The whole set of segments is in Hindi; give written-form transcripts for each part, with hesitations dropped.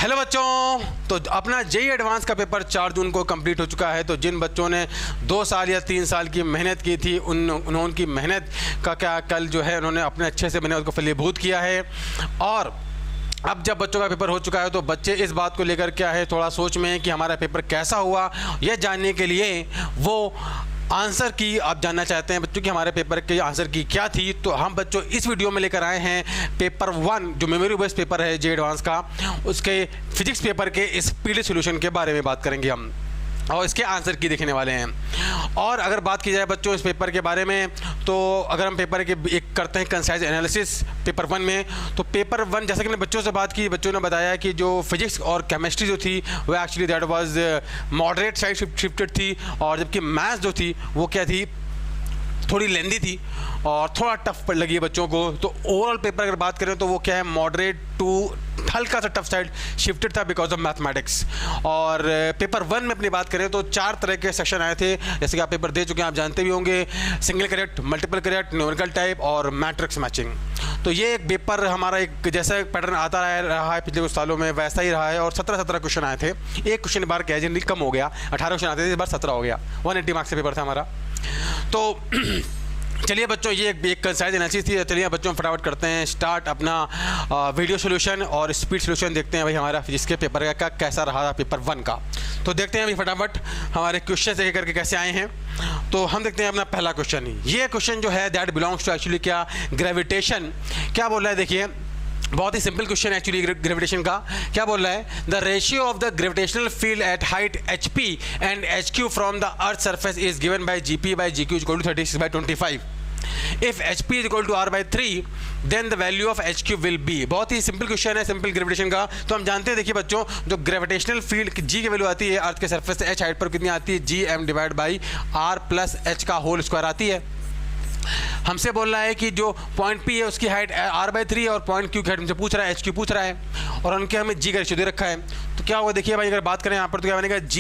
हेलो बच्चों, तो अपना जेईई एडवांस का पेपर 4 जून को कंप्लीट हो चुका है। तो जिन बच्चों ने 2 साल या 3 साल की मेहनत की थी उनकी मेहनत का क्या कल जो है उन्होंने अपने अच्छे से मैंने उसको फलीभूत किया है। और अब जब बच्चों का पेपर हो चुका है तो बच्चे इस बात को लेकर क्या है थोड़ा सोच में है कि हमारा पेपर कैसा हुआ, यह जानने के लिए वो आंसर की आप जानना चाहते हैं बच्चों कि हमारे पेपर के आंसर की क्या थी। तो हम बच्चों इस वीडियो में लेकर आए हैं पेपर 1 जो मेमोरी बेस्ड पेपर है जेईई एडवांस का, उसके फिजिक्स पेपर के स्पीड सॉल्यूशन के बारे में बात करेंगे हम और इसके आंसर की देखने वाले हैं। और अगर बात की जाए बच्चों इस पेपर के बारे में, तो अगर हम पेपर के एक करते हैं कंसाइज एनालिसिस पेपर 1 में, तो पेपर 1 जैसा कि मैंने बच्चों से बात की, बच्चों ने बताया कि जो फिजिक्स और केमिस्ट्री जो थी वो actually that was moderate side shifted थी, और जबकि मैथ्स जो थी वो क्या थी, थोड़ी लेंदी थी और थोड़ा टफ लगी है बच्चों को। तो ओवरऑल पेपर अगर बात करें तो वो क्या है मॉडरेट टू हल्का सा टफ साइड शिफ्टेड था बिकॉज ऑफ मैथमेटिक्स। और पेपर 1 में अपनी बात करें तो 4 तरह के सेक्शन आए थे, जैसे कि आप पेपर दे चुके हैं, आप जानते भी होंगे, single correct, multiple correct, numerical type और मैट्रिक्स मैचिंग। तो ये एक पेपर हमारा एक जैसा पैटर्न आता रहा है पिछले कुछ सालों में वैसा ही रहा है। और 17 क्वेश्चन आए थे, एक क्वेश्चन बार क्या जनरली कम हो गया, 18 क्वेश्चन आते थे, इस बार 17 हो गया। 180 मार्क्स का पेपर था हमारा। तो चलिए बच्चों ये एक कंसाइज एनालिसिस थी। चलिए बच्चों फटाफट करते हैं स्टार्ट अपना वीडियो सॉल्यूशन और स्पीड सॉल्यूशन। देखते हैं भाई हमारा फिजिक्स के पेपर का कैसा रहा पेपर 1 का। तो देखते हैं भाई फटाफट हमारे क्वेश्चन एक करके कैसे आए हैं। तो हम देखते हैं अपना पहला क्वेश्चन। ये क्वेश्चन जो है दैट बिलोंग्स टू एक्चुअली क्या ग्रेविटेशन। क्या बोल रहा है देखिए, बहुत ही सिंपल क्वेश्चन है एक्चुअली ग्रेविटेशन का। क्या बोल रहा है, the ratio of the gravitational field at height hp and hq from the earth surface is given by gp by gq equal to 36/25। If hp is equal to r/3 then the value of hq will be। बहुत ही सिंपल क्वेश्चन है, सिंपल ग्रेविटेशन का। तो हम जानते हैं देखिए बच्चों, जो ग्रेविटेशनल फील्ड g की वैल्यू आती है अर्थ के सरफेस से h हाइट पर कितनी आती है, gm divide by r plus h का होल स्क्वायर आती है। हमसे बोल रहा है कि जो पॉइंट P है उसकी हाइट r/3 है और पॉइंट Q की हाइट हमसे पूछ रहा है, HQ पूछ रहा है, और उनके हमें G का रेशियो दे रखा है। तो क्या होगा देखिए भाई, अगर बात करें यहाँ पर तो क्या बनेगा, G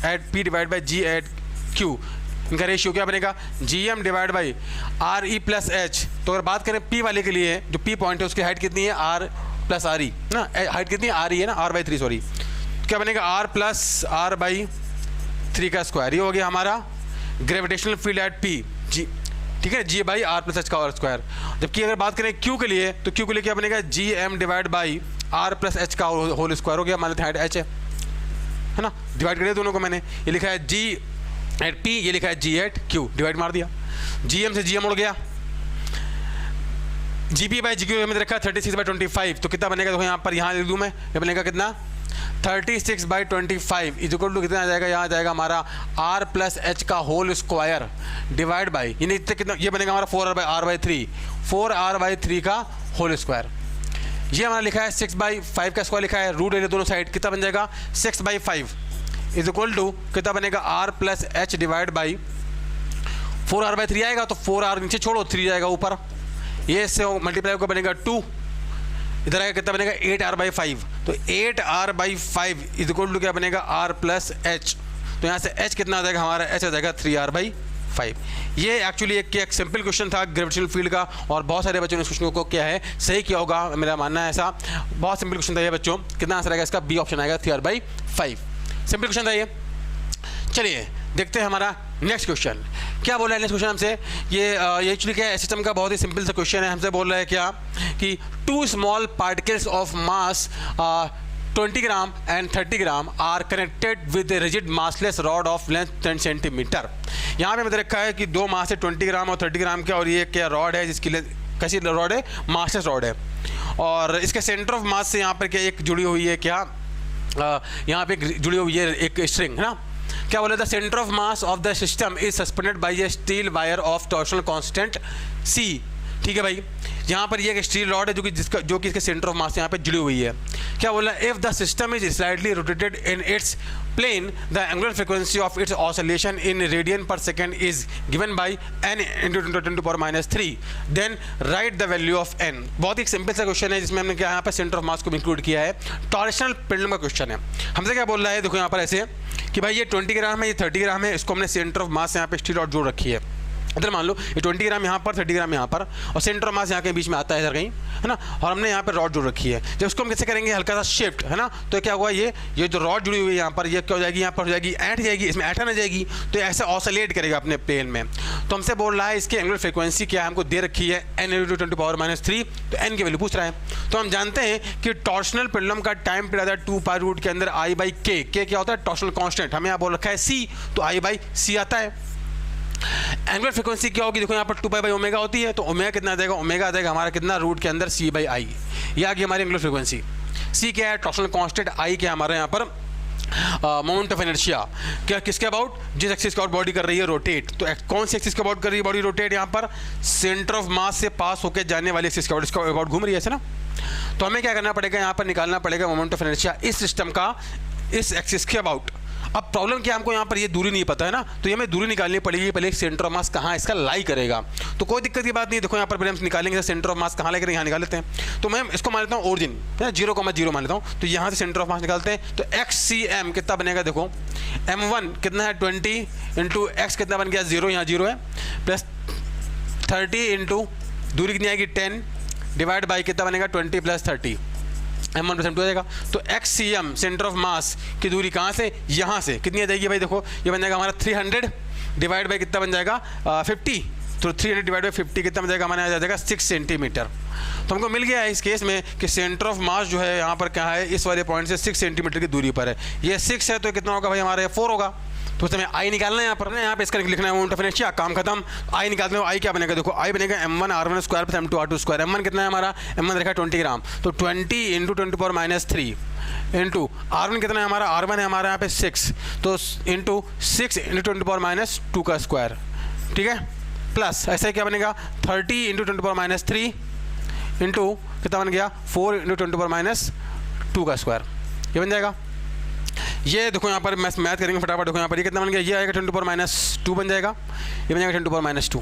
at P divide by G एट Q, इनका रेशियो क्या बनेगा, GM divide by RE plus H। तो अगर बात करें P वाले के लिए, जो P पॉइंट है उसकी हाइट कितनी है, R प्लस RE ना, हाइट कितनी है, RE है ना, R/3 सॉरी। क्या बनेगा, R प्लस R/3 का स्क्वायर। ये हो गया हमारा gravitational field eight P G, ठीक है, G by R plus H का और स्क्वायर। जबकि अगर बात करें Q के लिए, तो Q के लिए क्या बनेगा, GM divide by R plus H का होल स्क्वायर हो गया। मान लेते हैं हाइट H है ना, डिवाइड कर दिया दोनों को मैंने। ये लिखा है G एट P, ये लिखा है G एट Q, डिवाइड मार दिया, GM से GM उड़ गया, GP बाई GQ में रखा 36/25। तो कितना बनेगा देखो यहाँ पर, यहाँ लिख दूँ मैं, ये बनेगा कितना 36/25 इज इक्वल टू कितना आ जाएगा, यहाँ आ जाएगा हमारा R प्लस H का होल स्क्वायर डिवाइड बाई यानी कितना, ये बनेगा हमारा 4R/3, 4R/3 का होल स्क्वायर। ये हमारा लिखा है 6/5 का स्क्वायर लिखा है, रूट ले दोनों साइड, कितना बन जाएगा 6/5 इज इक्वल टू कितना बनेगा R plus H divide by 4R/3 आएगा, तो 4R नीचे छोड़ो, 3 जाएगा ऊपर, ये इससे मल्टीप्लाई होकर बनेगा 2, इधर आएगा कितना बनेगा 8R/5। तो 8R/5 इज इक्वल टू क्या बनेगा R प्लस H। तो यहाँ से H कितना आ जाएगा हमारा, H आ जाएगा 3R/5। ये एक्चुअली एक सिंपल क्वेश्चन था ग्रेविटेशनल फील्ड का, और बहुत सारे बच्चों ने इस क्वेश्चन को क्या है सही किया होगा, मेरा मानना है ऐसा। बहुत सिंपल क्वेश्चन था ये बच्चों। कितना आंसर आएगा इसका, बी ऑप्शन आएगा 3R/5। सिंपल क्वेश्चन था ये। चलिए देखते हैं हमारा नेक्स्ट क्वेश्चन क्या बोल रहा है। नेक्स्ट क्वेश्चन हमसे ये एक्चुअली क्या है, सिस्टम का बहुत ही सिंपल सा क्वेश्चन है। हमसे बोल रहा है क्या कि 2 small particles of mass 20 gram and 30 gram are connected with rigid massless rod of length 10 centimetre. यहाँ पे मैंने रखा है कि 2 मास है 20 ग्राम और 30 ग्राम के, और ये क्या रॉड है जिसकी लेंथ, कैसी रॉड है, मासलेस रॉड है, और इसके सेंटर ऑफ मास से यहाँ पर क्या एक जुड़ी हुई है, क्या यहाँ पे एक जुड़ी हुई है एक स्ट्रिंग है ना। क्या बोला, the centre of mass of the system is suspended bye A steel wire of torsional constant C। ठीक है भाई, यहाँ पर ये एक स्टील रॉड है जो कि इसके सेंटर ऑफ मास यहाँ पे जुड़ी हुई है। क्या बोला, if the system is slightly rotated in its plane the angular frequency of its oscillation in radian per second is given by n × 10⁻³ then write the value of n। बहुत ही सिंपल सा क्वेश्चन है जिसमें हमने क्या यहाँ पर सेंटर ऑफ मास को इंक्लूड किया है। टॉर्शनल पेंडुलम का क्वेश्चन है। हमसे क्या बोल रहा है, देखो यहाँ पर ऐसे कि भाई ये 20 ग्राम है, ये 30 ग्राम है, इसको हमने सेंटर ऑफ मास यहाँ पे स्टील रॉड जोड़ रखी है। इधर मान लो ये 20 ग्राम यहाँ पर, 30 ग्राम यहाँ पर, और सेंटर ऑफ मास यहाँ के बीच में आता है इधर कहीं, है ना, और हमने यहाँ पे रॉड जोड़ रखी है। जब उसको हम कैसे करेंगे, हल्का सा शिफ्ट, है ना, तो क्या हुआ, ये जो रॉड जुड़ी हुई है यहाँ पर, ये क्या हो जाएगी, यहाँ पर हो जाएगी ऐंठ जाएगी, इसमें ऐंठन आ जाएगी, तो ऐसे ऑसिलेट करेगा अपने प्लेन में। तो हमसे बोल रहा है इसकी एंगुलर फ्रीक्वेंसी क्या है, हमको दे रखी है n × 10⁻⁻3, तो n की वैल्यू पूछ रहा है। तो हम जानते हैं कि टॉर्शनल पेंडुलम का टाइम पीरियड आता है 2π के अंदर I/k, k क्या होता है, टॉर्शनल कांस्टेंट, हमें यहाँ बोल रखा है c, तो I/c आता है। एंगुलर फ्रीक्वेंसी क्या होगी, देखो यहाँ पर 2π/ω होती है, तो ओमेगा कितना आ जाएगा, ओमेगा आ जाएगा हमारा कितना, रूट के अंदर c/i, ये आ गई हमारी एंगुलर फ्रीक्वेंसी। c क्या है, टॉर्शनल कांस्टेंट, i क्या है हमारे यहाँ पर मोमेंट ऑफ इनर्शिया, क्या किसके अबाउट, जिस एक्सिस के अबाउट बॉडी कर रही है रोटेट, तो कौन सी एक्सिस के अबाउट कर रही है बॉडी रोटेट, यहाँ पर सेंटर ऑफ मास से पास होकर जाने वाली एक्सिस के अबाउट, इसके अबाउट घूम रही है ऐसे ना। तो हमें क्या करना पड़ेगा, यहाँ पर निकालना पड़ेगा मोमेंट ऑफ इनर्शिया इस सिस्टम का इस एक्सिस के अबाउट। अब प्रॉब्लम क्या, हमको यहाँ पर ये दूरी नहीं पता है ना, तो ये हमें दूरी निकालनी पड़ेगी, पहले सेंटर ऑफ मास कहाँ इसका लाई करेगा। तो कोई दिक्कत की बात नहीं, देखो यहाँ पर हम निकालेंगे सेंटर ऑफ मास कहाँ लेकर, यहाँ निकाल लेते हैं। तो मैं इसको मान लेता हूँ ओरिजिन, 0,0 मान लेता हूँ, तो यहाँ से सेंटर ऑफ मास निकालते हैं। तो XCM कितना बनेगा, देखो M1 कितना है 20 × x कितना बन गया 0, यहाँ 0 है, प्लस 30 × दूरी कितनी आएगी 10 डिवाइड बाई कितना बनेगा 20 + 30, M1 + M2 हो जाएगा। तो XCM सेंटर ऑफ मास की दूरी कहाँ से, यहाँ से कितनी आ जाएगी भाई, देखो ये बन जाएगा हमारा 300 डिवाइड बाई कितना बन जाएगा 50, तो 300 डिवाइड बाई 50 कितना बन जाएगा हमारा, आ जाएगा 6 सेंटीमीटर। तो हमको मिल गया है इस केस में कि सेंटर ऑफ मास जो है यहाँ पर क्या है, इस वाले पॉइंट से 6 सेंटीमीटर की दूरी पर है। ये 6 है तो कितना होगा भाई हमारा, 4 होगा। तो हमें आई निकालना है, यहाँ पर इसका लिखना है मोमेंट ऑफ इनर्शिया, काम खत्म। आई निकालते हैं, आई क्या बनेगा, देखो आई बनेगा M1r1² + M2r2²। M1 कितना है हमारा, M1 रखा 20 ग्राम, तो 20 × 10⁻³ इंटू R1 कितना है हमारा, R1 है हमारा यहाँ पे 6, तो इंटू 6 × 10⁻² ठीक है, प्लस ऐसे क्या बनेगा 30 × 10⁻³ इंटू कितना बन गया 4 × 10⁻², ये बन जाएगा। ये देखो यहाँ पर मैथ करेंगे फटाफट, देखो यहाँ पर ये कितना बन गया, ये आएगा 10⁻² बन जाएगा, ये बन जाएगा 10⁻²,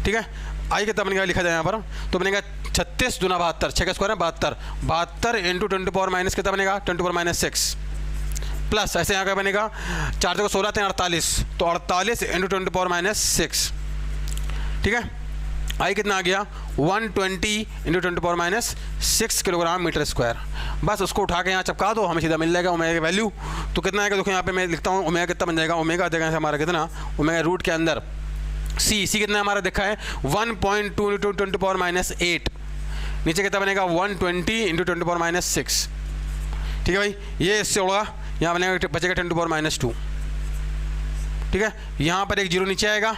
ठीक है। आई कितना बन गया लिखा जाए यहाँ पर, तो बनेगा 36 × 2 = 72, 6 का स्क्वायर है 72, 72 × 10⁻- कितना बनेगा 10⁻6, प्लस ऐसे यहाँ का बनेगा 4 को 16 थे 48, तो 48 × 10⁻6, ठीक है। आई कितना आ गया 120 × 10⁻6 किलोग्राम मीटर स्क्वायर। बस उसको उठा के यहाँ चिपका दो, हमें सीधा मिल जाएगा ओमेगा की वैल्यू। तो कितना आएगा, देखो यहाँ पे मैं लिखता हूँ ओमेगा कितना बन जाएगा, ओमेगा आ जाएगा हमारा कितना, ओमेगा रूट के अंदर सी कितना हमारा देखा है 1.2 × 10⁻8, नीचे कितना बनेगा 120 × 10⁻6, ठीक है भाई। ये इससे होगा, यहाँ बनेगा बचेगा 10⁻², ठीक है। यहाँ पर एक 0 नीचे आएगा,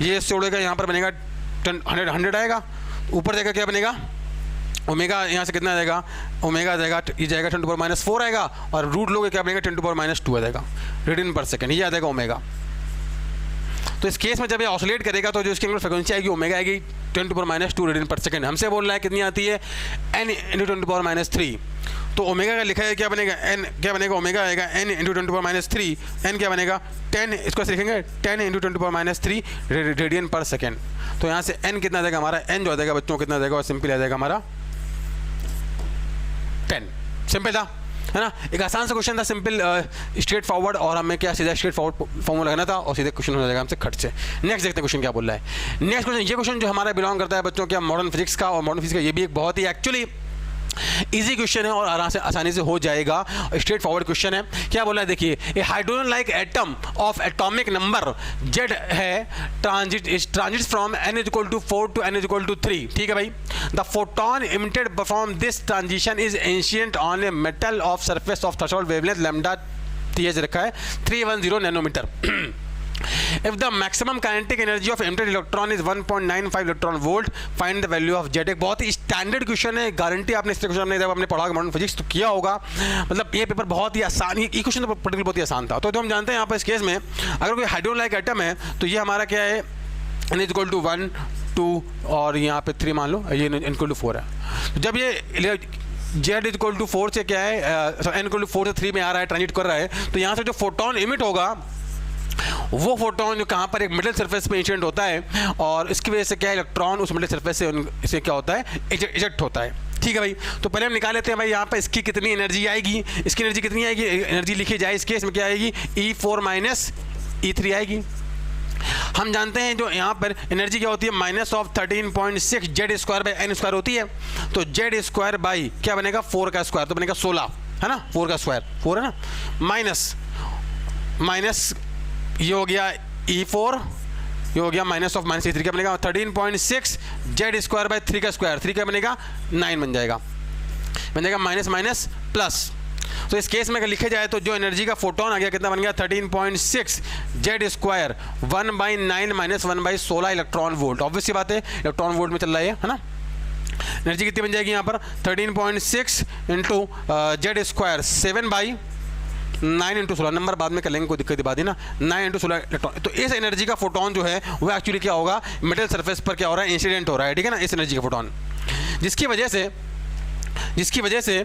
ये इससे उड़ेगा, यहाँ पर बनेगा 100 आएगा, ऊपर जाएगा क्या बनेगा ओमेगा, यहाँ से कितना आ जाएगा ओमेगा आ जाएगा, ये जाएगा 10⁻4 आएगा, और रूट लोगे क्या बनेगा 10⁻² आ जाएगा रेडियन पर सेकंड, ये आ जाएगा ओमेगा। तो इस केस में जब ये ऑसिलेट करेगा तो जो इसकी एंगुलर फ्रीक्वेंसी आएगी ओमेगा आएगी 10⁻² रेडियन पर सेकंड। हमसे बोल रहा है कितनी आती है n × 10⁻3, तो ओमेगा का लिखा है क्या बनेगा n, क्या बनेगा ओमेगा आएगा n × 10⁻3, n क्या बनेगा 10, इसको लिखेंगे 10 × 10⁻3 रेडियन पर सेकंड। तो यहाँ से n कितना आ जाएगा हमारा, n जो आ जाएगा बच्चों कितना आ जाएगा, और सिंपल आ जाएगा हमारा 10। सिंपल था, है ना, एक आसान सा क्वेश्चन था, सिंपल स्ट्रेट फॉरवर्ड, और हमें क्या सीधा स्ट्रेट फॉरवर्ड फॉर्मूला लगाना था और सीधे क्वेश्चन हो जाएगा हमसे खट से। नेक्स्ट देखते हैं क्वेश्चन क्या बोल रहा है। नेक्स्ट क्वेश्चन, ये क्वेश्चन जो हमारा बिलोंग करता है बच्चों क्या मॉडर्न फिजिक्स का, और मॉडर्न फिजिक्स का ये भी एक बहुत ही एक्चुअली इजी क्वेश्चन है और आसानी से हो जाएगा, स्ट्रेट फॉरवर्ड क्वेश्चन है। क्या बोला है देखिए, a hydrogen like atom of atomic number Z है transit from n = 4 to n = 3, ठीक है भाई। The photon emitted from this transition is ancient on a metal of surface of threshold wavelength lambda TH रखा है 310 nanometre. If the maximum kinetic energy of emitted electron is 1.95 electron volt, find the value of Z। एक बहुत ही स्टैंडर्ड क्वेश्चन है, गारंटी आपने इस क्वेश्चन आपने जब आपने पढ़ा मॉडर्न फिजिक्स तो किया होगा, मतलब ये पेपर बहुत ही आसान, ये क्वेश्चन तो पर्टिकुलर बहुत ही आसान था। तो हम जानते हैं यहाँ पर इस केस में अगर कोई हाइड्रोजन लाइक एटम है तो ये हमारा क्या है n = 1, 2 और यहाँ पे 3 मान लो, ये n = 4 है। तो जब ये Z = 4 से क्या है n = 4 से 3 में आ रहा है, ट्रांजिट कर रहा है, तो यहाँ से जो फोटोन इमिट होगा वो फोटोन जो कहाँ पर एक मिडिल सरफेस पे इंसिडेंट होता है, और इसकी वजह से क्या है इलेक्ट्रॉन उस मिडिल सरफेस से क्या होता है इजेक्ट होता है, ठीक है भाई। तो पहले हम निकाल लेते हैं भाई यहाँ पर इसकी कितनी एनर्जी आएगी, इसकी एनर्जी कितनी आएगी, एनर्जी लिखी जाए इस केस में क्या आएगी E4 - E3 आएगी। हम जानते हैं जो यहाँ पर एनर्जी क्या होती है, -13.6 Z square by n square होती है। तो जेड स्क्वायर बाई क्या बनेगा, 4 का स्क्वायर, तो बनेगा 16, है ना, 4 का स्क्वायर 4 है ना, माइनस ये हो गया E4, ये हो गया -(-E3) क्या बनेगा 13.6 जेड स्क्वायर बाई 3 का स्क्वायर, 3 क्या बनेगा 9 बन जाएगा माइनस माइनस प्लस। तो इस केस में अगर लिखे जाए तो जो एनर्जी का फोटोन आ गया कितना बन गया 13.6 Z square 1/9 minus 1/16 electron volt. Obvious सी बात है, इलेक्ट्रॉन वोल्ट में चल रहा है ना। एनर्जी कितनी बन जाएगी यहाँ पर 13.6 into Z square 7/9 into 16, number बाद में कर लेंगे, कोई दिक्कत की बात है ना, 9 इंटू 16 इलेक्ट्रॉन। तो इस एनर्जी का फोटोन जो है वो एक्चुअली क्या होगा, मेटल सरफेस पर क्या हो रहा है, इंसिडेंट हो रहा है, ठीक है ना, इस एनर्जी का फोटोन, जिसकी वजह से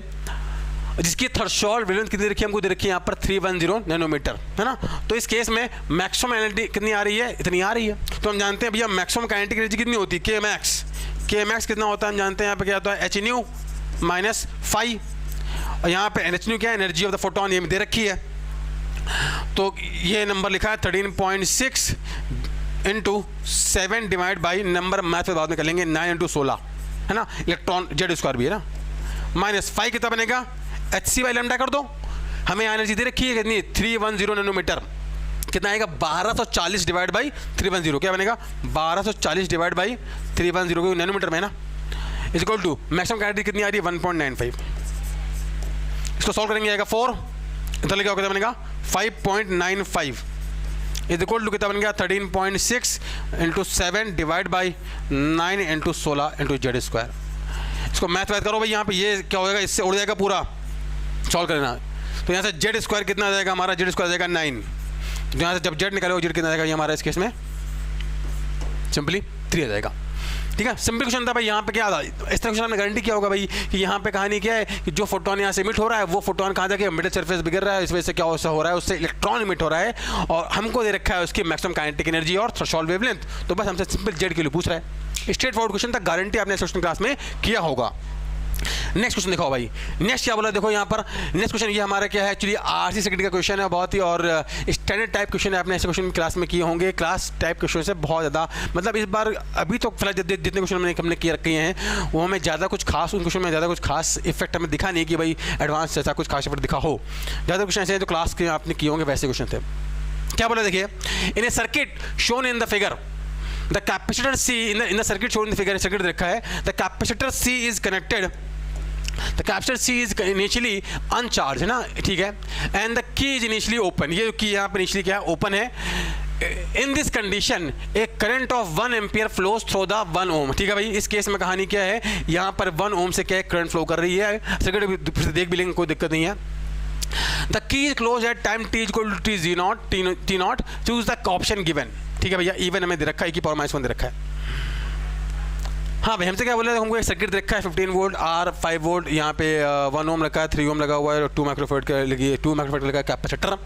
जिसकी थ्रेशोल्ड वेवलेंथ कितनी रखी है हमको, दे रखी है यहाँ पर 310 नैनोमीटर, है ना। तो इस केस में मैक्सिमम एनर्जी कितनी आ रही है, इतनी आ रही है। तो हम जानते हैं भैया मैक्सिमम काइनेटिक एनर्जी कितनी होती है, के मैक्स कितना होता है, हम जानते हैं यहाँ पे क्या होता है H nu माइनस फाई, और यहाँ पे H nu क्या है, एनर्जी ऑफ द फोटोन, ये दे रखी है। तो ये नंबर लिखा है 13.6 into 7 divide by number, math बाद में कर लेंगे 9 इंटू 16, है ना, इलेक्ट्रॉन जेड स्क्वायर भी है ना, माइनस फाइव कितना बनेगा HC बाई लैम्डा कर दो। हमें एनर्जी दे रखी है कितनी 310 नैनोमीटर, कितना आएगा 1240 डिवाइड बाई 310, क्या बनेगा 1240 डिवाइड बाई 310 नैनोमीटर में ना, is equal to maximum kinetic कितनी आ रही है 1.95। इसको सॉल्व करेंगे आएगा 4, इतना लिखा कितना बनेगा 5.95 इज इक्वल टू कितना बन गया 13.6 into 7 divide by 9 into 16 into Z square. इसको मैथ करो भाई, यहाँ पे ये क्या हो जाएगा, इससे उड़ जाएगा पूरा, सॉल्व करना। तो यहाँ से जेड स्क्वायर कितना आ जाएगा हमारा, जेड स्क्वायर आ जाएगा 9, तो यहाँ से जब जेड निकालो जेड कितना आ जाएगा ये हमारा, इस केस में सिंपली 3 आ जाएगा, ठीक है। सिंपल क्वेश्चन था भाई, यहाँ पे क्या था, इस तरह क्वेश्चन में गारंटी क्या होगा भाई कि यहाँ पे कहानी क्या है कि जो फोटोन यहाँ से इमिट हो रहा है वो फोटोन कहाँ जाके मेटल सरफेस बिगड़ रहा है, इस वजह से क्या हो रहा है, उससे इलेक्ट्रॉन इमिट हो रहा है, और हमको दे रखा है उसकी मैक्सिमम काइनेटिक एनर्जी और थ्रेशोल्ड वेवलेंथ। तो बस हमसे सिंपल जेड के लिए पूछ रहा है, स्ट्रेट फॉरवर्ड क्वेश्चन था, गारंटी आपने क्वेश्चन क्लास में किया होगा। नेक्स्ट क्वेश्चन देखो भाई, नेक्स्ट क्या बोला, देखो यहाँ पर नेक्स्ट क्वेश्चन ये हमारा क्या है, एक्चुअली आरसी सेक्रेटरी का क्वेश्चन है बहुत ही, और स्टैंडर्ड टाइप क्वेश्चन है, आपने ऐसे क्वेश्चन क्लास में किए होंगे, क्लास टाइप क्वेश्चन से बहुत ज़्यादा, मतलब इस बार अभी तो फिलहाल जितने क्वेश्चन हमने किए रखे हैं वो हमें ज़्यादा कुछ खास, उन क्वेश्चन में ज़्यादा कुछ खास इफेक्ट हमें दिखा नहीं कि भाई एडवांस ऐसा कुछ खास इफेक्ट दिखा हो, ज़्यादा क्वेश्चन ऐसे हैं जो क्लास के आपने किए होंगे वैसे क्वेश्चन थे। क्या बोला देखिए, in a circuit shown in the figure the capacitor C in the circuit shown in the figure, circuit रखा है, the capacitor C is connected, the capacitor C is initially uncharged, है ना, ठीक है, and the key is initially open, ये की यहाँ पर इनिशियली क्या है, ओपन है। In this condition a current of 1 ampere flows through the 1 ohm, ठीक है भाई। इस केस में कहानी क्या है, यहाँ पर 1 ओम से क्या करंट फ्लो कर रही है, सर्किट फिर से देख भी लेंगे, कोई दिक्कत नहीं है। The key is close at time t equal to t nought, choose the option given, ठीक है भैया, इवन हमें दे रखा है, e⁻⁻1 दे रखा है। हाँ भाई हमसे क्या बोल रहे हैं, हमको एक सर्किट रखा है 15 वोल्ट R 5 वोल्ट, यहाँ पे 1 ओम रखा है, 3 ओम लगा हुआ है, 2 माइक्रोफेरेड के लगी है, 2 माइक्रोफेरेड लगा है कैपेसिटर,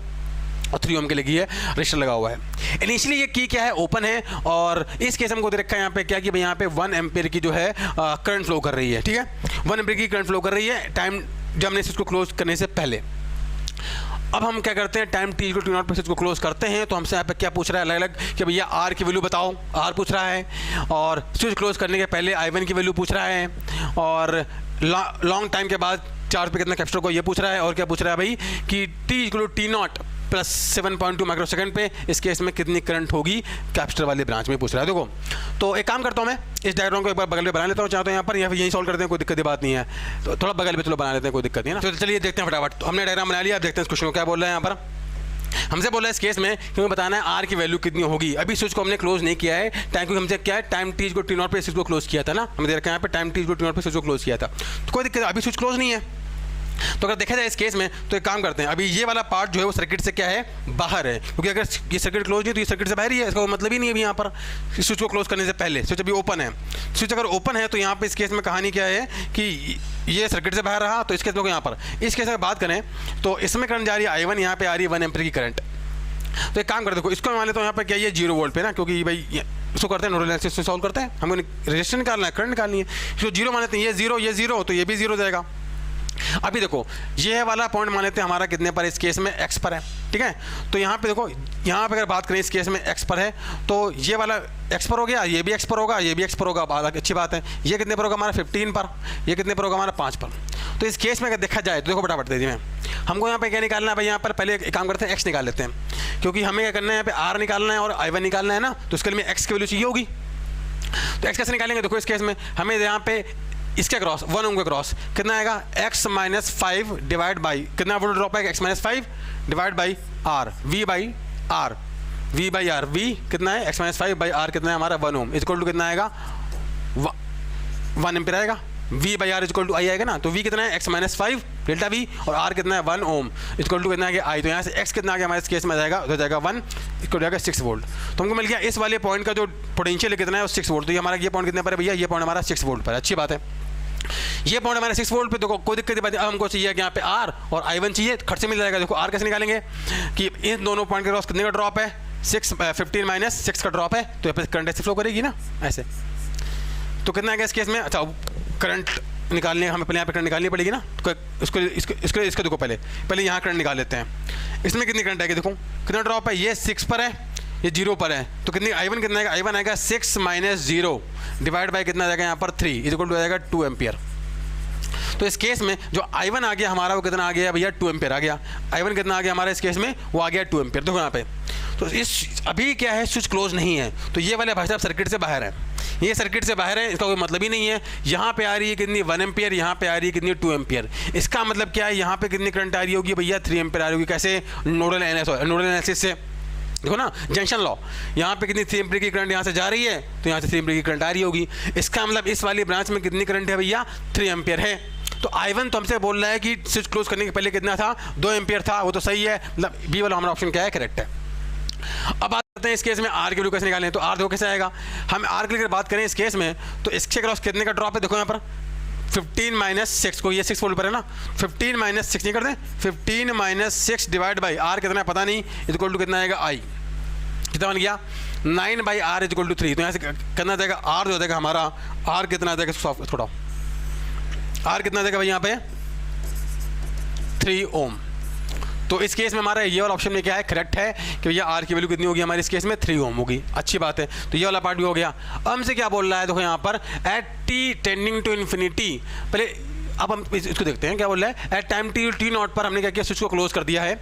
और 3 ओम के लगी है रजिस्टर लगा हुआ है। इनिशियली ये की क्या है, ओपन है, और इस केस हमको दे रखा है यहाँ पे क्या कि भाई यहाँ पे 1 एम्पियर की जो है करंट फ्लो कर रही है, ठीक है, 1 एम्पियर की करंट फ्लो कर रही है टाइम जब हमने इसको क्लोज करने से पहले। अब हम क्या करते हैं, time t equal to t0 पर इसको क्लोज करते हैं, तो हमसे यहाँ पे क्या पूछ रहा है अलग अलग कि भैया R की वैल्यू बताओ, R पूछ रहा है, और स्विच क्लोज करने के पहले I1 की वैल्यू पूछ रहा है, और लॉन्ग टाइम के बाद चार्ज पे कितना कैपेसिटर को ये पूछ रहा है, और क्या पूछ रहा है भाई कि t equal to t0 plus 7.2 microsecond पे इस केस में कितनी करंट होगी कैपेसिटर वाले ब्रांच में पूछ रहा है। देखो तो एक काम करता हूँ, मैं इस डायग्राम को एक बार बगल में बना लेता हूँ, चाहता हूँ यहाँ पर, या फिर यही सॉल्व करते हैं, कोई दिक्कत की बात नहीं है, तो थोड़ा बगल में चलो बना लेते हैं, कोई दिक्कत नहीं है ना। तो चलिए देखते हैं फटाफट, तो हमने डायग्राम बना लिया, अब देखते हैं इस क्वेश्चन को क्या बोल रहे हैं यहाँ पर। हमसे बोला है इस केस में कि हमें बताना है R की वैल्यू कितनी होगी। अभी स्विच को हमने क्लोज नहीं किया है, टाइम को हमसे क्या है, टाइम t को t0 पे स्विच को क्लोज किया था ना, हमने देखा यहाँ पे टाइम t को t0 पे स्विच को क्लोज किया था, तो कोई दिक्कत, अभी स्विच क्लोज नहीं है। तो अगर देखा जाए इस केस में, तो एक काम करते हैं, अभी ये वाला पार्ट जो है वो सर्किट से क्या है, बाहर है, क्योंकि अगर ये सर्किट क्लोज नहीं तो ये सर्किट से बाहर ही है, इसका मतलब ही नहीं है अभी यहाँ पर स्विच को क्लोज करने से पहले। स्विच अभी ओपन है, स्विच अगर ओपन है तो यहाँ पे इस केस में कहानी क्या है कि ये सर्किट से बाहर रहा, तो इस केस में यहाँ पर इस केस में बात करें तो इसमें करंट जा रही है I1, यहाँ पे आ रही है 1 एम्पीयर की करंट। तो एक काम करते देखो, इसको मान लेता हूँ यहाँ पर क्या ये 0 वोल्ट पे ना, क्योंकि भाई इसको करते हैं नोडल एनालिसिस से सॉल्व करते हैं, हमें रेजिस्टेंस निकालना है, करंट निकालनी है, इसको 0 मान लेते हैं, ये 0 तो ये भी 0 जाएगा, अभी देखो ये वाला पॉइंट मान लेते हैं हमारा कितने पर, इस केस में x पर है, ठीक है। तो यहाँ पे देखो, यहाँ पे अगर बात करें इस केस में x पर है, तो ये वाला x पर हो गया, ये भी x पर होगा, ये भी x पर होगा, अच्छी बात है। ये कितने पर होगा हमारा 15 पर, ये कितने पर होगा हमारा 5 पर। तो इस केस में अगर देखा जाए तो देखो फटाफट दे दी मैं, हमको यहाँ पे क्या निकालना है भाई, यहाँ पर पहले एक काम करते हैं x निकाल लेते हैं, क्योंकि हमें क्या करना है, यहाँ पे r निकालना है और i1 निकालना है ना, तो इसके लिए x की वैल्यू चाहिए होगी। तो x कैसे निकालेंगे, देखो इस केस में हमें यहाँ पे इसके क्रॉस 1 ओम के क्रॉस कितना आएगा, x माइनस 5 डिवाइड बाई कितना वोल्ट ड्रॉप आएगा, x minus 5 divide by r, v by r, v by r, v कितना है x माइनस 5 बाई r कितना है हमारा 1 ओम, इक्वल टू कितना आएगा 1 एम्पीयर आएगा, v by r equal to i आएगा ना। तो v कितना है x माइनस 5 डेल्टा v और r कितना है 1 ओम इक्वल टू कितना है i। तो यहाँ से x कितना आ गया हमारे इस केस में जाएगा, हो जाएगा 1 इक्वल जाएगा 6 वोल्ट। तो हमको मिल गया इस वाले पॉइंट का जो पोटेंशियल कितना है वो 6 वोल्ट। तो ये हमारा ये पॉइंट कितने पर है भैया, ये पॉइंट हमारा 6 वोल्ट पर, अच्छी बात है। ये पॉइंट हमारे 6 वोल्ट पे, देखो कोई दिक्कत नहीं, अब हमको चाहिए कि यहाँ पे R और I1 चाहिए, खर्च से मिल जाएगा। देखो R कैसे निकालेंगे कि इन दोनों पॉइंट के क्रॉस कितने का ड्रॉप है, 15 माइनस 6 का ड्रॉप है, तो यहाँ पे करंट ऐसे फ्लो करेगी ना ऐसे। तो कितना आएगा इस केस में, अच्छा करंट निकालने हमें पहले यहाँ पे करंट निकालनी पड़ेगी ना, तो इसको देखो पहले यहाँ करंट निकाल लेते हैं। इसमें कितनी करंट आएगी, देखो कितना ड्रॉप है, ये 6 पर है, ये 0 पर है, तो कितनी I1 कितना आएगा, I1 आएगा 6 माइनस 0 डिवाइड बाई कितना आएगा यहाँ पर 3 इक्वल टू आएगा 2 एम्पियर। तो इस केस में जो I1 आ गया हमारा वो कितना आ गया भैया, 2 एम्पियर आ गया। I1 कितना आ गया हमारा इस केस में, वो आ गया 2 एम्पियर। देखो यहाँ पे, तो इस अभी क्या है, स्विच क्लोज नहीं है, तो ये वाले भाई साहब सर्किट से बाहर है, ये सर्किट से बाहर है, इसका कोई मतलब ही नहीं है। यहाँ पे आ रही है कितनी 1 एम्पियर, यहाँ पे आ रही है कितनी 2 एम्पियर। इसका मतलब क्या है, यहाँ पे कितनी करंट आ रही होगी भैया, 3 एम्पियर आ रही होगी। कैसे, नोडल एनालिसिस से देखो ना, जंक्शन लॉ, यहाँ पे कितनी 3 एम्पियर की करंट यहाँ से जा रही है, तो यहाँ से 3 एम्पियर की करंट आ रही होगी। इसका मतलब इस वाली ब्रांच में कितनी करंट है भैया, 3 एम्पियर है। तो I1 तो हमसे बोल रहा है कि स्विच क्लोज करने के पहले कितना था, 2 एम्पियर था, वो तो सही है, मतलब बी वाला हमारा ऑप्शन क्या है, करेक्ट है। अब बात करते हैं इस केस में R की वैल्यू कैसे निकालें, तो R देखो कैसे आएगा, हम R की बात करें इस केस में, तो इसके क्रॉस कितने का ड्रॉप है, देखो यहाँ पर 15 माइनस 6 को, ये 6 वोल्ट पर है ना, 15 माइनस 6 नहीं करते, 15 माइनस 6 डिवाइड बाई R कितना है पता नहीं, इक्वल टू कितना आएगा I, कितना बन गया 9 बाई R इक्वल टू 3। तो यहाँ से कितना जाएगा R जो जाएगा हमारा, R कितना जाएगा, सॉफ्ट थोड़ा R कितना जाएगा भाई यहाँ पे 3 ओम। तो इस केस में हमारा ये वाला ऑप्शन में क्या है, करेक्ट है कि भैया R की वैल्यू कितनी होगी हमारी इस केस में 3 ओम होगी, अच्छी बात है। तो ये वाला पार्ट भी हो गया। अब हमसे क्या बोल रहा है, देखो यहाँ पर at t tending to infinity, पहले अब हम इसको देखते हैं क्या बोल रहा है। एट टाइम t नॉट पर हमने क्या किया, स्विच को क्लोज कर दिया है।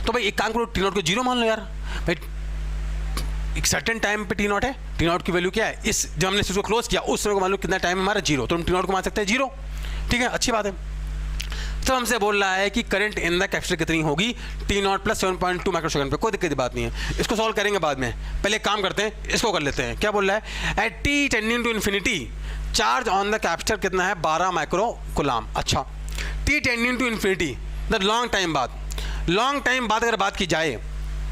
तो भाई एक काम करो, t नॉट को 0 मान लो यार भाई, एक सर्टेन टाइम पे टी नॉट है, टी नॉट की वैल्यू क्या है, इस जब हमने इसको क्लोज किया उस समय को मान लो कितना टाइम हमारा 0, तो हम टी नॉट को मान सकते हैं 0, ठीक है, अच्छी बात है। तो हमसे बोल रहा है कि करंट इन द कैपेसिटर कितनी होगी, टी नॉट प्लस 7.2 माइक्रोसेकंड पे, कोई दिक्कत की बात नहीं है, इसको सॉल्व करेंगे बाद में, पहले काम करते हैं, इसको कर लेते हैं। क्या बोल रहा है, at T tending to infinity charge on the capacitor कितना है 12 माइक्रो कूलम। अच्छा, T tending to infinity the long time बाद अगर बात की जाए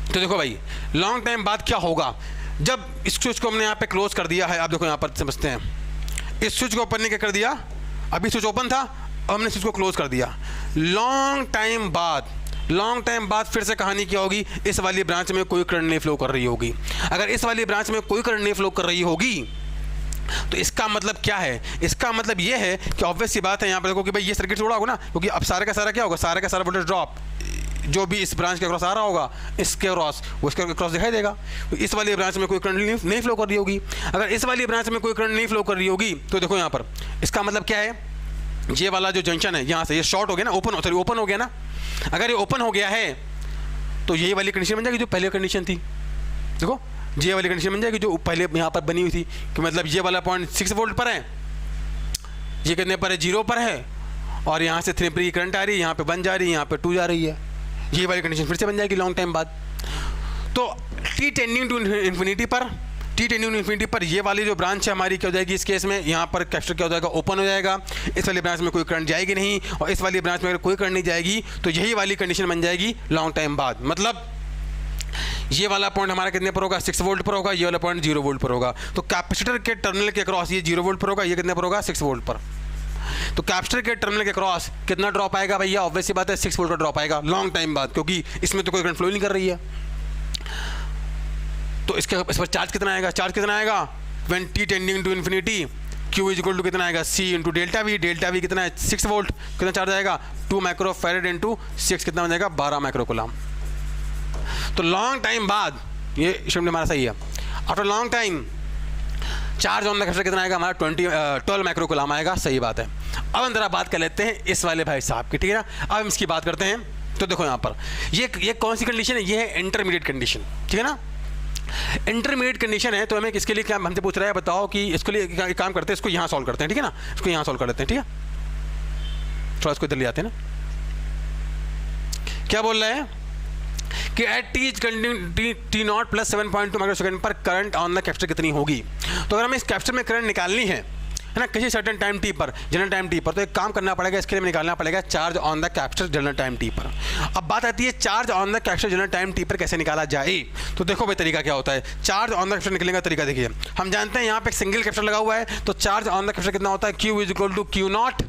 तो देखो भाई लॉन्ग टाइम बाद क्या होगा, जब इस स्विच को हमने यहाँ पे क्लोज कर दिया है, आप देखो यहाँ पर समझते हैं, इस स्विच को ओपन ने क्या कर दिया, अभी स्विच ओपन था, अब हमने स्विच को क्लोज कर दिया। लॉन्ग टाइम बाद फिर से कहानी क्या होगी, इस वाली ब्रांच में कोई करंट नहीं फ्लो कर रही होगी। अगर इस वाली ब्रांच में कोई करंट नहीं फ्लो कर रही होगी तो इसका मतलब क्या है, इसका मतलब ये है कि ऑब्वियस सी बात है, यहाँ पर देखो कि भाई ये सर्किट जोड़ा होगा ना, क्योंकि अब सारे का सारा क्या होगा, सारे का सारा वोल्टेज ड्रॉप जो भी इस ब्रांच के क्रॉस आ रहा होगा, इसके क्रॉस वो इसके क्रॉस दिखाई देगा। तो इस वाली ब्रांच में कोई करंट नहीं फ्लो कर रही होगी। अगर इस वाली ब्रांच में कोई करंट नहीं फ्लो कर रही होगी तो देखो यहाँ पर इसका मतलब क्या है, ये वाला जो जंक्शन है यहाँ से ये शॉर्ट हो गया ना, ओपन हो गया ना। अगर ये ओपन हो गया है तो यही वाली कंडीशन बन जाएगी जो पहले कंडीशन थी, देखो ये वाली कंडीशन बन जाएगी जो पहले यहाँ पर बनी हुई थी, कि मतलब ये वाला पॉइंट 6 वोल्ट पर है, ये कितने पर है 0 पर है, और यहाँ से 3 एम्पीयर की करंट आ रही है, यहाँ पे 1 जा रही है, यहाँ पे 2 जा रही है, ये वाली कंडीशन फिर से बन जाएगी लॉन्ग टाइम बाद। तो टी टेंडिंग टू इन्फिनिटी पर ये वाली जो ब्रांच है हमारी क्या हो जाएगी, इस केस में यहाँ पर कैपेसिटर क्या हो जाएगा, ओपन हो जाएगा, इस वाली ब्रांच में कोई करंट जाएगी नहीं, और इस वाली ब्रांच में अगर कोई करंट नहीं जाएगी तो यही वाली कंडीशन बन जाएगी लॉन्ग टाइम बाद। मतलब ये वाला पॉइंट हमारा कितने पर होगा, 6 वोल्ट पर होगा, ये वाला पॉइंट 0 वोल्ट पर होगा। तो कैपेसिटर के टर्मिनल के क्रॉस ये 0 वोल्ट पर होगा, ये कितने पर होगा 6 वोल्ट पर। तो कैपेसिटर के टर्मिनल के क्रॉस कितना ड्रॉप आएगा भैया, ऑब्वियस सी बात है 6 वोल्ट का ड्रॉप आएगा लॉन्ग टाइम बाद, क्योंकि इसमें तो कोई करंट फ्लो नहीं कर रही है। तो इस पर चार्ज कितना आएगा, when T tending to infinity Q equal to कितना आएगा, C इंटू डेल्टा वी कितना है 6 वोल्ट, कितना चार्ज आएगा 2 माइक्रो फैरेड इंटू 6 कितना बन जाएगा 12 माइक्रो कूलम। तो लॉन्ग टाइम बाद ये स्टूडेंट हमारा सही है, after long time charge on the capacitor कितना आएगा हमारा 12 माइक्रो कूलम आएगा, सही बात है। अब हम जरा बात कर लेते हैं इस वाले भाई साहब की, ठीक है ना। अब हम इसकी बात करते हैं। तो देखो यहाँ पर ये कौन सी कंडीशन है, ये है इंटरमीडिएट कंडीशन, ठीक है ना। इंटरमीडिएट कंडीशन है, तो हमें किसके लिए क्या हमसे पूछ रहा है, बताओ कि इसके लिए काम करते हैं, इसको यहाँ सॉल्व करते हैं, ठीक है ना। इसको यहाँ सॉल्व कर लेते हैं, ठीक है, थोड़ा इसको इधर ले आते हैं ना। क्या बोल रहे हैं कि at T nought plus 7.2 micro second पर करंट ऑन द कैपेसिटर कितनी होगी। तो अगर हमें इस कैपेसिटर में करंट निकालनी है ना, किसी सर्टेन टाइम टी पर, जनरल टाइम टी पर, तो एक काम करना पड़ेगा, इसके लिए निकालना पड़ेगा charge on the capacitor general time T पर। अब बात आती है charge on the capacitor general time T पर कैसे निकाला जाए। तो देखो भाई तरीका क्या होता है, चार्ज ऑन द कैपेसिटर निकलने का तरीका देखिए। हम जानते हैं यहाँ पे एक सिंगल कैपेसिटर लगा हुआ है, तो चार्ज ऑन द कैपेसिटर कितना होता है, Q is equal to Q nought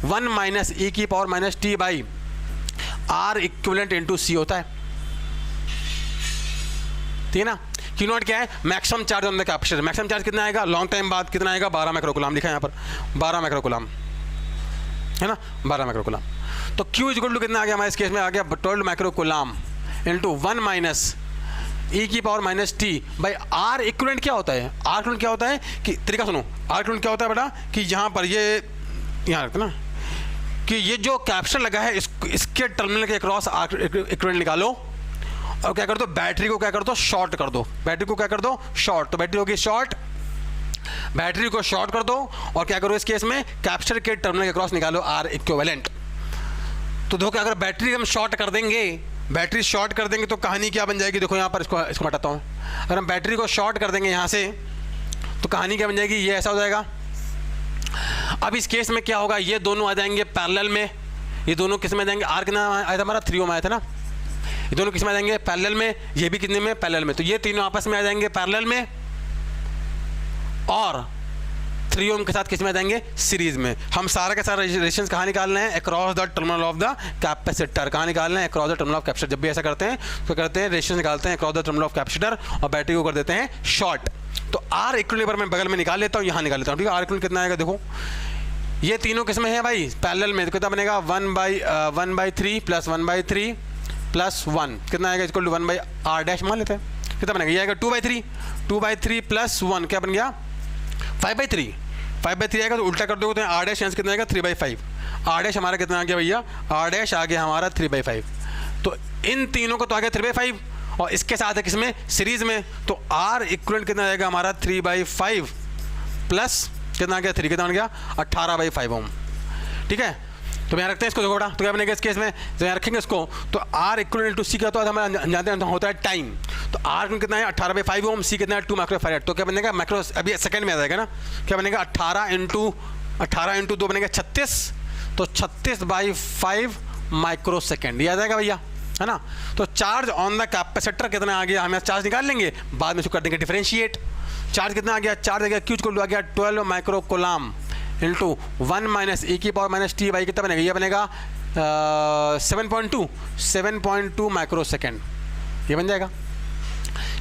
1 minus e की power minus T by R equivalent into C होता है, ठीक है ना। Q नॉट क्या है, maximum charge on the capacitor. Maximum charge कितना आएगा, लॉन्ग टाइम बाद कितना आएगा 12 माइक्रो कूलम, लिखा है यहाँ पर 12 माइक्रो कूलम, है ना, 12 माइक्रो कूलम। तो Q इक्वल टू कितना आ गया हमारे इस केस में आ गया 12 micro coulomb into 1 minus e की power minus T by R equivalent क्या होता है। R इक्विवेलेंट क्या होता है कि तरीका सुनो, R इक्विवेलेंट क्या होता है बेटा कि यहाँ पर ये यहाँ रखते ना कि ये जो कैपेसिटर लगा है इसके टर्मिनल के क्रॉस R इक्विवेलेंट निकालो और क्या कर दो, बैटरी को क्या कर दो, शॉर्ट कर दो, बैटरी को क्या कर दो, शॉर्ट। तो बैटरी होगी शॉर्ट, बैटरी को शॉर्ट कर दो और क्या करो इस केस में कैपेसिटर के टर्मिनल के क्रॉस निकालो R इक्विवेलेंट। तो देखो अगर बैटरी हम शॉर्ट कर देंगे, बैटरी शॉर्ट कर देंगे तो कहानी क्या बन जाएगी, देखो यहाँ पर इसको हटाता हूँ। अगर हम बैटरी को शॉर्ट कर देंगे यहाँ से तो कहानी क्या बन जाएगी, ये ऐसा हो जाएगा। अब इस केस में क्या होगा, ये दोनों आ जाएंगे पैरेलल में, ये दोनों किस में आ जाएंगे, R कितना आया था हमारा 3 ओम आया था ना, ये दोनों किस में आ जाएंगे पैरेलल में, ये भी कितने में पैरेलल में। तो ये तीनों आपस में आ जाएंगे पैरेलल में और 3 ओम के साथ किस में आ जाएंगे सीरीज में। हम सारा के सारा रेजिस्टेंस कहाँ निकालना है, across the terminal of the capacitor. कहाँ निकालना है, across the terminal of capacitor. जब भी ऐसा करते हैं तो करते हैं रेजिस्टेंस निकालते हैं across the terminal of capacitor और बैटरी को कर देते हैं शॉर्ट। तो R इक्विवेलेंट पर मैं बगल में निकाल लेता हूँ, यहाँ निकाल लेता हूँ, ठीक है। R इक्विवेलेंट कितना आएगा, देखो ये तीनों किस में है भाई पैरेलल में, तो कितना बनेगा 1/3 प्लस 1/3 प्लस 1 कितना आएगा इक्वल टू 1/R डैश मान लेते हैं, कितना बनेगा, ये आएगा 2/3 प्लस 1 क्या बन गया 5/3 आएगा। तो उल्टा कर दोगे तो R डैश यहाँ कितना आएगा 3/5। R डैश हमारा कितना आ गया भैया, R डैश आ गया हमारा 3/5। तो इन तीनों को तो आ गया 3/5 और इसके साथ है किसमें सीरीज में, तो R इक्विवेलेंट कितना आएगा हमारा 3/5 प्लस कितना आ गया 3 कितना बन गया 18/5 ओम, ठीक है। तो यहाँ रखते हैं इसको, देखो बेटा तो क्या बनेगा इस केस में, तो यहाँ रखेंगे इसको। तो R इक्विवेलेंट टू C क्या होता है, हमें जानते हैं होता है टाइम। तो R कितना है 18/5 ओम, C कितना है 2 माइक्रो फैरेड। तो क्या बनेगा माइक्रो, अभी सेकंड में आ जाएगा ना, क्या बनेगा 18 इंटू 2 बनेगा 36, तो 36/5 माइक्रो सेकेंड, ये आ जाएगा भैया, है ना। तो चार्ज ऑन द कैपेसिटर कितना आ गया, हमें चार्ज निकाल लेंगे, बाद में इसको कर देंगे डिफरेंशिएट। चार्ज कितना आ गया, चार्ज आ गया Q इक्वल टू आ गया 12 micro coulomb into 1 minus e की पावर माइनस टी बाई कितना बनेगा, ये बनेगा 7.2 माइक्रो सेकेंड, ये बन जाएगा।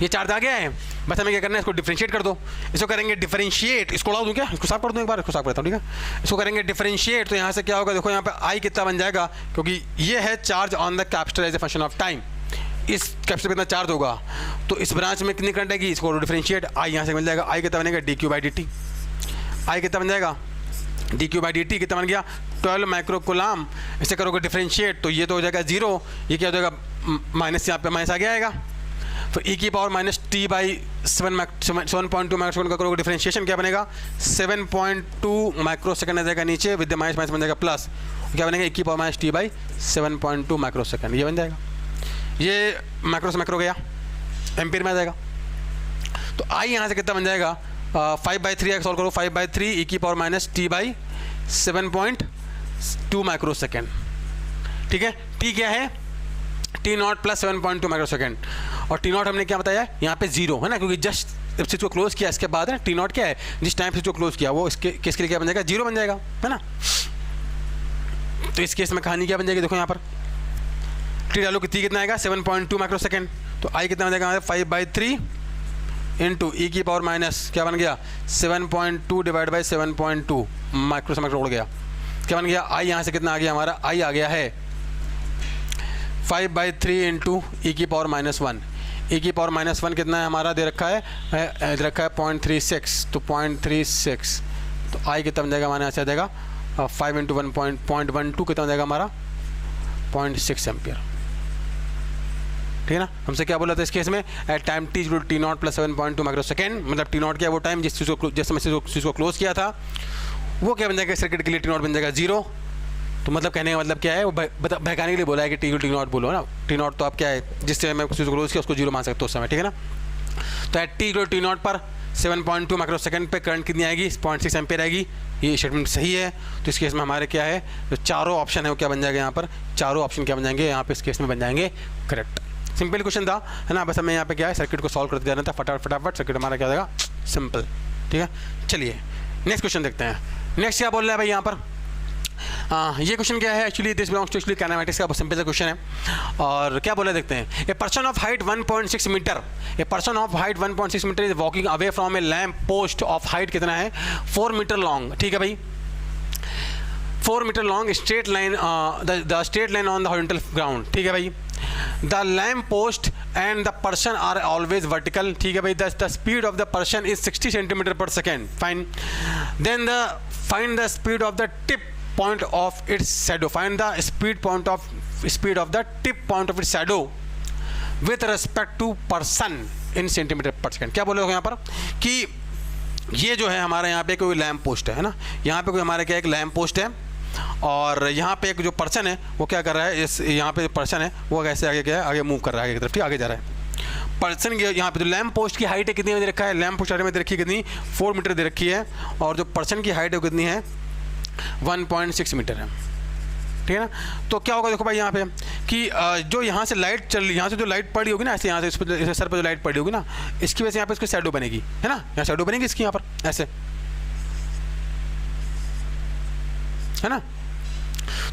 ये चार्ज आ गया है, बस हमें क्या करना है, इसको डिफरेंशिएट कर दो। इसको करेंगे डिफरेंशिएट, इसको उड़ा दूँ क्या, इसको साफ कर दूँ एक बार, इसको साफ करता हूँ, ठीक है। इसको करेंगे डिफरेंशिएट, तो यहाँ से क्या होगा, देखो यहाँ पे I कितना बन जाएगा, क्योंकि ये है charge on the capacitor as a function of time. इस कैपेसिटर कितना चार्ज होगा, तो इस ब्रांच में कितनी करंट आएगी, इसको डिफरेंशिएट I यहाँ से मिल जाएगा। I कितना बनेगा dQ/dt, I कितना बन जाएगा dQ/dt कितना बन गया 12 माइक्रो कूलम। इसे करोगे डिफरेंशिएट तो ये तो हो जाएगा 0, ये क्या हो जाएगा माइनस, यहाँ पे माइनस आ गया आएगा। तो e की power minus T by 7.2 micro second का करोगे डिफरेंशिएशन क्या बनेगा 7.2 माइक्रो सेकेंड आ जाएगा नीचे, विद माइनस माइनस बन जाएगा प्लस, क्या बनेगा e की power minus T by 7.2 micro second, ये बन जाएगा। ये माइक्रो से माइक्रो गया, एम्पीयर में आ जाएगा। तो I यहाँ से कितना बन जाएगा 5/3 सॉल्व करो, 5/3 e की power minus T by 7.2 micro second, ठीक है। T क्या है T not plus 7.2 micro second, और T नॉट हमने क्या बताया यहाँ पे 0 है ना, क्योंकि जस्ट जब स्विच को क्लोज किया इसके बाद है T नॉट क्या है, जिस टाइम स्विच को क्लोज किया वो इसके किसके लिए क्या बन जाएगा 0 बन जाएगा, है ना। तो इस केस में कहानी क्या बन जाएगी, देखो यहाँ पर T डालो कि T कितना आएगा 7.2 माइक्रो सेकेंड, तो I कितना बन जाएगा 5/3 इंटू ई की पावर माइनस क्या बन गया 7.2 डिवाइड बाई 7.2 माइक्रो से माइक्रो उड़ गया, क्या बन गया आई यहाँ से कितना आ गया हमारा, आई आ गया है 5/3 इंटू ई की पावर -1। ई की पावर -1 कितना है हमारा दे रखा है 0.36, तो 0.36 तो आई कितना बन जाएगा हमारे यहाँ से आ जाएगा 5 इंटू 1.12 कितना हो जाएगा हमारा 0.6 एम्पियर। ठीक है ना, हमसे क्या बोला था इस केस में at time T T nought plus 7.2 microsecond, मतलब टी नॉट क्या वो टाइम जिस चीज़ को जिस समय से चीज़ को क्लोज किया था वो क्या बन जाएगा सर्किट के लिए टी नॉट बन जाएगा 0। तो मतलब कहने का मतलब क्या है वो बहकाने के लिए बोला है कि टी नॉट बोलो ना, टी नॉट तो आप क्या है जिस समय मैं चीज़ को क्लोज किया उसको 0 मान सकते हो उस समय। ठीक है ना, तो एट टी नॉट पर 7.2 माइक्रो सेकेंड पे करंट कितनी आएगी 0.6 एम्पियर आएगी। ये स्टेटमेंट सही है। तो इस केस में हमारे क्या है जो चारों ऑप्शन है वो क्या बन जाएगा यहाँ पर, चारों ऑप्शन क्या बन जाएंगे यहाँ पे इस केस में बन जाएंगे करेक्ट। सिंपल क्वेश्चन था है ना, बस हमें यहाँ पे क्या है सर्किट को सॉल्व करते जाना था फटाफट सर्किट हमारा क्या जाएगा सिंपल। ठीक है, चलिए नेक्स्ट क्वेश्चन देखते हैं। नेक्स्ट क्या बोल रहा है भाई यहाँ पर, ये क्वेश्चन क्या है actually this belongs to actually kinematics का सिंपल सा क्वेश्चन है। और क्या बोला देखते हैं, a person of height 1.6 metre, a person of height 1.6 metre is walking away from a lamp post of height कितना है 4 मीटर लॉन्ग। ठीक है भाई, 4 metre long straight line, the straight line on the horizontal ground. ठीक है भाई, the lamp post and the person are always vertical. ठीक है भाई, the speed of the person is 60 centimetre per second, fine. Then find the speed of the tip point of its shadow, find the speed of the tip point of its shadow with respect to person in centimeter per second। क्या बोले हो यहाँ पर कि ये जो है हमारा यहाँ पे कोई लैम्प पोस्ट है ना, यहाँ पे कोई हमारा क्या एक लैम्प पोस्ट है और यहाँ पे एक जो पर्सन है वो क्या कर रहा है, इस यहाँ पे जो पर्सन है वो कैसे आगे क्या है आगे मूव कर रहा है आगे की तरफ, ठीक आगे जा रहा है। पर्सन की यहाँ पे जो लैम्प पोस्ट की हाइट है कितनी दे रखा है, लैम्प पोस्ट में दे रखी है कितनी 4 मीटर दे रखी है और जो पर्सन की हाइट है वो कितनी है 1.6 मीटर है। ठीक है ना, तो क्या होगा देखो भाई यहाँ पे कि जो यहाँ से लाइट चल रही, यहाँ से जो लाइट पड़ी होगी ना ऐसे, यहाँ से इस सर पर जो लाइट पड़ी होगी ना इसकी वजह से यहाँ पे इसकी शैडो बनेगी है ना, यहाँ शैडो बनेगी इसकी यहाँ पर ऐसे है ना।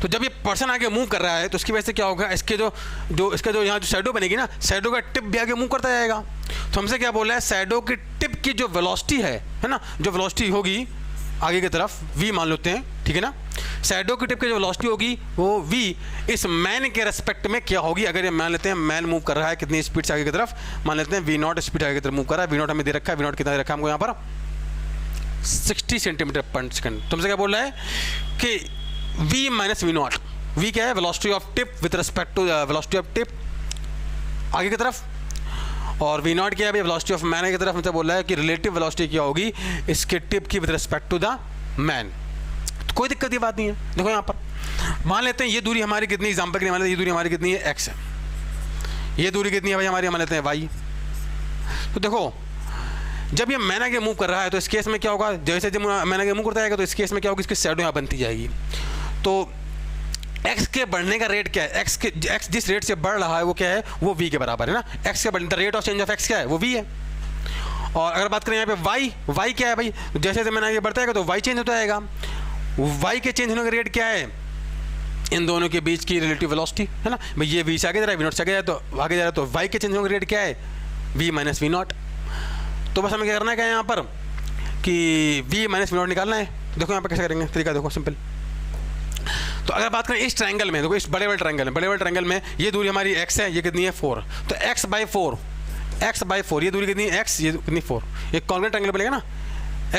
तो जब ये पर्सन आगे मूव कर रहा है तो उसकी वजह से क्या होगा, इसके जो यहाँ जो शैडो बनेगी ना, शैडो का टिप भी आगे मूव करता जाएगा। तो हमसे क्या बोला है, शैडो की टिप की जो वेलोसिटी है ना, जो वेलोसिटी होगी आगे की तरफ v मान लेते हैं। ठीक है ना, शैडो की टिप की जो वेलोसिटी होगी वो v इस मैन के रेस्पेक्ट में क्या होगी। अगर ये मान लेते हैं मैन मूव कर रहा है कितनी स्पीड से आगे की तरफ, मान लेते हैं v0 स्पीड आगे की तरफ मूव कर रहा है, v0 हमें दे रखा है, v0 कितना दे रखा है हमको यहाँ पर 60 सेंटीमीटर पर सेकंड। तुमसे क्या बोल रहा है कि v माइनस v0, v क्या है velocity of tip with respect to velocity of tip आगे की तरफ, और वी नॉट क्या है वेलोसिटी ऑफ मैन की तरफ। मतलब बोल रहा है कि रिलेटिव वेलोसिटी क्या होगी इसके टिप की with respect to the man. तो कोई दिक्कत की बात नहीं है। देखो यहाँ पर मान लेते हैं ये दूरी हमारी कितनी, एग्जाम्पल के लिए मान लेते हैं ये दूरी हमारी कितनी है x है, ये दूरी कितनी है भाई हमारी मान लेते हैं y। तो देखो जब ये मैन आगे मूव कर रहा है तो इस केस में क्या होगा, जैसे जब मैन आगे मूव करता जाएगा तो इस केस में क्या होगा, इसकी शैडो यहाँ बनती जाएगी। तो x के बढ़ने का रेट क्या है, x जिस रेट से बढ़ रहा है वो क्या है, वो v के बराबर है ना। x के बढ़ने the rate of change of x क्या है, वो v है। और अगर बात करें यहाँ पे y क्या है भाई, जैसे जैसे मैंने आगे बढ़ता है तो y चेंज होता जाएगा। y के चेंज होने का रेट क्या है, इन दोनों के बीच की रिलेटिव वेलोसिटी है ना भाई। ये v से आगे जा रहा है, v0 से आगे जा रहा है, तो आगे जा रहा है, तो y के चेंज होने का रेट क्या है, v माइनस v0। तो बस हमें क्या करना है क्या यहाँ पर कि v माइनस v0 निकालना है। देखो यहाँ पर कैसे करेंगे, तरीका देखो सिंपल। तो अगर बात करें इस ट्रायंगल में, देखो इस बड़े बड़े ट्रायंगल में ये दूरी हमारी x है, ये कितनी है 4, तो x/4 ये दूरी कितनी है x, ये कितनी 4, ये कॉन्ग्रुएंट ट्रायंगल बनेगा ना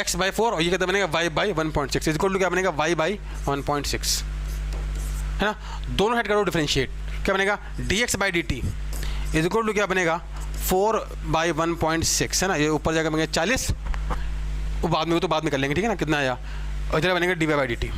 x/4 और ये कितना बनेगा y/1.6 इक्वल टू क्या बनेगा y/1.6 है ना। दोनों साइड करो डिफरेंशिएट, क्या बनेगा dx/dt इज इक्वल टू क्या बनेगा 4/1.6 है ना। ये ऊपर जाकर बनेगा 40, वो बाद में कर लेंगे ठीक है ना, कितना आया, और इधर बनेगा dy/dt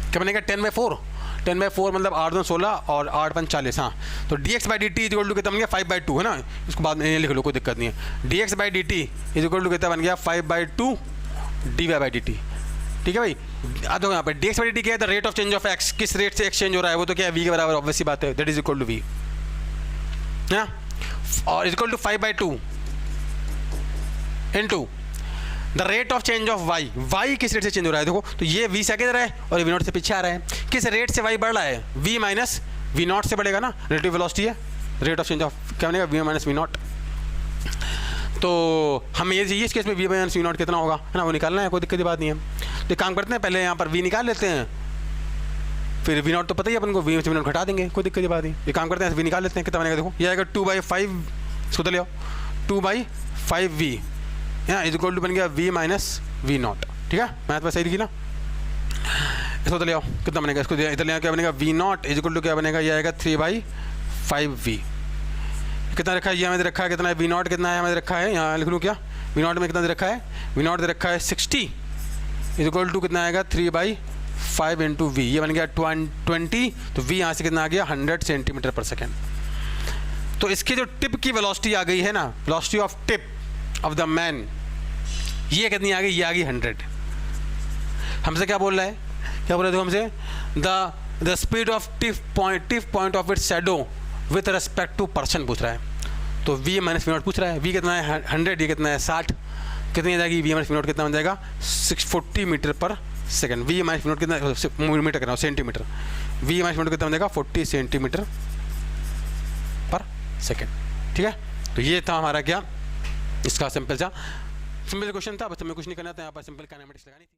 क्या बनेगा 10/4 मतलब 8 2 16 और 8 1 40। हाँ, तो dx/dt इज इक्वल टू कितना बन गया 5/2 है ना, इसको बाद में लिख लो कोई दिक्कत नहीं है। dx/dt इज इक्वल टू कितना बन गया 5/2 dy/dt। ठीक है भाई, अब देखो यहाँ पर dx/dt क्या है, the rate of change of x, किस रेट से एक्सचेंज हो रहा है वो तो क्या है v के बराबर, ऑब्वियस सी बात है, that is equal to v है और is equal to 5/2 into the rate of change of y किस रेट से चेंज हो रहा है। देखो तो ये v से आगे जा रहा है और v0 से पीछे आ रहा है, किस रेट से y बढ़ रहा है, v माइनस v0 से बढ़ेगा ना, रिलेटिव वेलोसिटी है, रेट ऑफ चेंज ऑफ क्या बनेगा v माइनस v0। तो हमें ये चाहिए इस केस में वी माइनस वी नॉट कितना होगा, है ना, वो निकालना है, कोई दिक्कत की बात नहीं है। तो एक काम करते हैं, पहले यहाँ पर वी निकाल लेते हैं, फिर वी नॉट तो पता ही अपन को, वी से वी नॉट घटा देंगे, कोई दिक्कत की बात नहीं। ये काम करते हैं, वी निकाल लेते हैं, कितना बनेगा देखो, ये आएगा 2/5, इसको तो ले आओ 2/5v यहाँ इज इक्वल टू बन गया वी माइनस वी नॉट, ठीक है, मैथ में सही लिखी ना। इसको तो ले आओ, कितना बनेगा, इसको इधर ले आओ, क्या बनेगा V nought is equal to क्या बनेगा, ये आएगा 3/5v। कितना रखा है, ये हमें रखा है कितना है, वी नॉट कितना है हमें रखा है, यहाँ लिख लूँ क्या, वी नॉट में कितना दे रखा है, वी नॉट दे रखा है 60 इज इक्वल टू कितना आएगा 3/5 इंटू वी, ये बन गया 20, तो वी यहाँ से कितना आ गया 100 सेंटीमीटर पर सेकेंड। तो इसकी जो टिप की वेलोसिटी आ गई है ना, velocity of tip of the man, ये कितनी आ गई, ये आ गई 100। हमसे क्या बोल रहा है, क्या बोल रहे थे हमसे, the speed of tip point of its shadow with respect to person पूछ रहा है। तो वी माइनस वी नॉट पूछ रहा है, वी कितना है 100, ये कितना है 60, कितनी आ जाएगी, वी माइनस वी नॉट कितना बन जाएगा 640 मीटर पर second. V minus V nought कितना, मीटर कर रहा हूँ centimetre, V minus V nought कितना बन जाएगा 40 सेंटीमीटर पर सेकेंड, ठीक है। तो ये था हमारा क्या, इसका सिंपल क्वेश्चन था, बस हमें कुछ नहीं करना था, यहाँ पर सिंपल काइनेमेटिक्स लगानी थी।